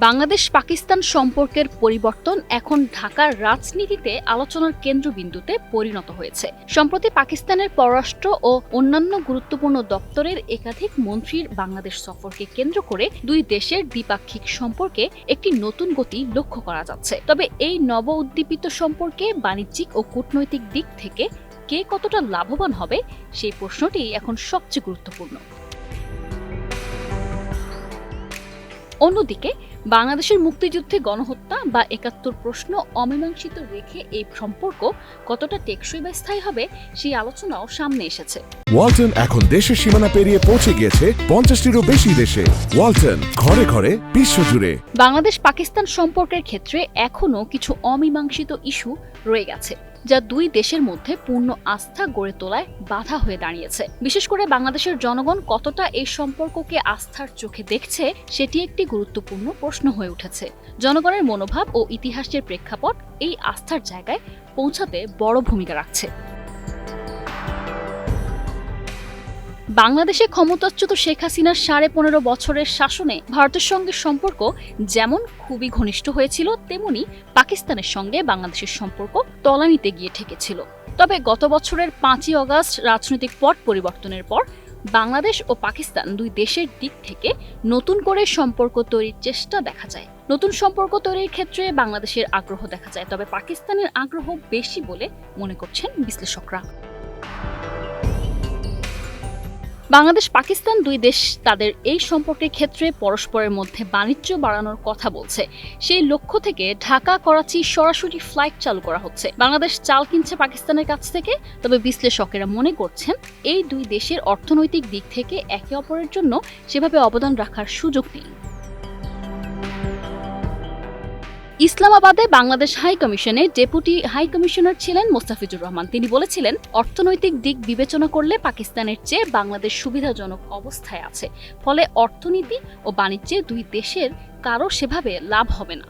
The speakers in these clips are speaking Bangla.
বাংলাদেশ পাকিস্তান সম্পর্কের পরিবর্তন এখন ঢাকার রাজনীতিতে আলোচনার কেন্দ্রবিন্দুতে পরিণত হয়েছে। সম্প্রতি পাকিস্তানের পররাষ্ট্র ও অন্যান্য গুরুত্বপূর্ণ দপ্তরের একাধিক মন্ত্রীর বাংলাদেশ সফরকে কেন্দ্র করে দুই দেশের দ্বিপাক্ষিক সম্পর্কে একটি নতুন গতি লক্ষ্য করা যাচ্ছে। তবে এই নব উদ্দীপিত সম্পর্কে বাণিজ্যিক ও কূটনৈতিক দিক থেকে কে কতটা লাভবান হবে সেই প্রশ্নটি এখন সবচেয়ে গুরুত্বপূর্ণ। অন্যদিকে বাংলাদেশের মুক্তিযুদ্ধে গণহত্যা বা ৭১ প্রশ্ন অমীমাংসিত রেখে এই সম্পর্ক কতটা টেকসই বা স্থায়ী হবে সেই আলোচনাও সামনে এসেছে। ওয়ালটন এখন দেশের সীমানা পেরিয়ে পৌঁছে গিয়েছে ৫০টিরও বেশি দেশে। ওয়ালটন, ঘরে ঘরে বিশ্বজুড়ে। বাংলাদেশ পাকিস্তান সম্পর্কের ক্ষেত্রে এখনও কিছু অমীমাংসিত ইস্যু রয়ে গেছে, যা দুই দেশের মধ্যে পূর্ণ আস্থা গড়ে তোলায় বাধা হয়ে দাঁড়িয়েছে। বিশেষ করে বাংলাদেশের জনগণ কতটা এই সম্পর্ককে আস্থার চোখে দেখছে সেটি একটি গুরুত্বপূর্ণ প্রশ্ন হয়ে উঠেছে। জনগণের মনোভাব ও ইতিহাসের প্রেক্ষাপট এই আস্থার জায়গায় পৌঁছাতে বড় ভূমিকা রাখছে। বাংলাদেশে ক্ষমতাচ্যুত শেখ হাসিনার ১৫.৫ বছরের শাসনে ভারতের সঙ্গে সম্পর্ক যেমন খুবই ঘনিষ্ঠ হয়েছিল, তেমনি পাকিস্তানের সঙ্গে বাংলাদেশের সম্পর্ক তলানিতে গিয়ে ঠেকেছিল। তবে গত বছরের ৫ই অগাস্ট রাজনৈতিক পট পরিবর্তনের পর বাংলাদেশ ও পাকিস্তান দুই দেশের দিক থেকে নতুন করে সম্পর্ক তৈরির চেষ্টা দেখা যায়। নতুন সম্পর্ক তৈরির ক্ষেত্রে বাংলাদেশের আগ্রহ দেখা যায়, তবে পাকিস্তানের আগ্রহ বেশি বলে মনে করছেন বিশ্লেষকরা। বাংলাদেশ পাকিস্তান দুই দেশ তাদের এই সম্পর্কের ক্ষেত্রে পরস্পরের মধ্যে বাণিজ্য বাড়ানোর কথা বলছে। সেই লক্ষ্য থেকে ঢাকা করাচি সরাসরি ফ্লাইট চালু করা হচ্ছে। বাংলাদেশ চাল কিনছে পাকিস্তানের কাছ থেকে, তবে বিশ্লেষকেরা মনে করছেন এই দুই দেশের অর্থনৈতিক দিক থেকে একে অপরের জন্য সেভাবে অবদান রাখার সুযোগ নেই। ইসলামাবাদে বাংলাদেশ হাই কমিশনে ডেপুটি হাই কমিশনার ছিলেন মোস্তাফিজুর রহমান। তিনি বলেছিলেন, অর্থনৈতিক দিক বিবেচনা করলে পাকিস্তানের চেয়ে বাংলাদেশ সুবিধাজনক অবস্থায় আছে, ফলে অর্থনীতি ও বাণিজ্যে দুই দেশের কারো সেভাবে লাভ হবে না।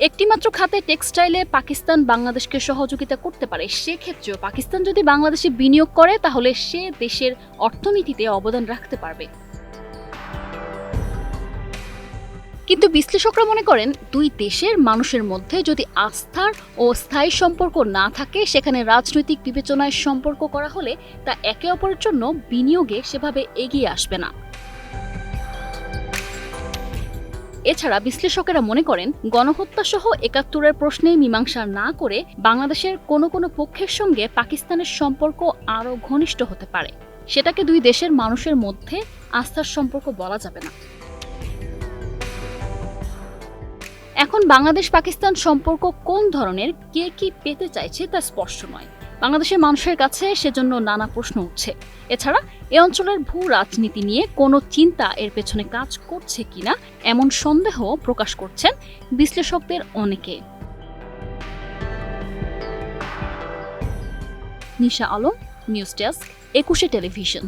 একটিমাত্র খাতে টেক্সটাইলে পাকিস্তান বাংলাদেশকে সহযোগিতা করতে পারে, সেক্ষেত্রেও পাকিস্তান যদি বাংলাদেশে বিনিয়োগ করে তাহলে সে দেশের অর্থনীতিতে অবদান রাখতে পারবে। কিন্তু বিশ্লেষকরা মনে করেন, দুই দেশের মানুষের মধ্যে যদি আস্থার ও স্থায়ী সম্পর্ক না থাকে, সেখানে রাজনৈতিক বিবেচনায় সম্পর্ক করা হলে তা একে অপরের জন্য বিনিয়োগে সেভাবে এগিয়ে আসবে না। এছাড়া বিশ্লেষকেরা মনে করেন, গণহত্যা সহ ৭১ প্রশ্নে মীমাংসা না করে বাংলাদেশের কোনো পক্ষের সঙ্গে পাকিস্তানের সম্পর্ক আরও ঘনিষ্ঠ হতে পারে। সেটাকে দুই দেশের মানুষের মধ্যে আস্থার সম্পর্ক বলা যাবে না। এখন বাংলাদেশ পাকিস্তান সম্পর্ক কোন ধরনের, কে কি পেতে চাইছে তা স্পষ্ট নয়। বাংলাদেশের মানুষের কাছে সেজন্য নানা প্রশ্ন উঠছে। এছাড়া এ অঞ্চলের ভূ রাজনীতি নিয়ে কোনো চিন্তা এর পেছনে কাজ করছে কিনা এমন সন্দেহ প্রকাশ করছেন বিশ্লেষকদের অনেকে। নিশা আলম, নিউজ ডেস্ক, ২১ টেলিভিশন।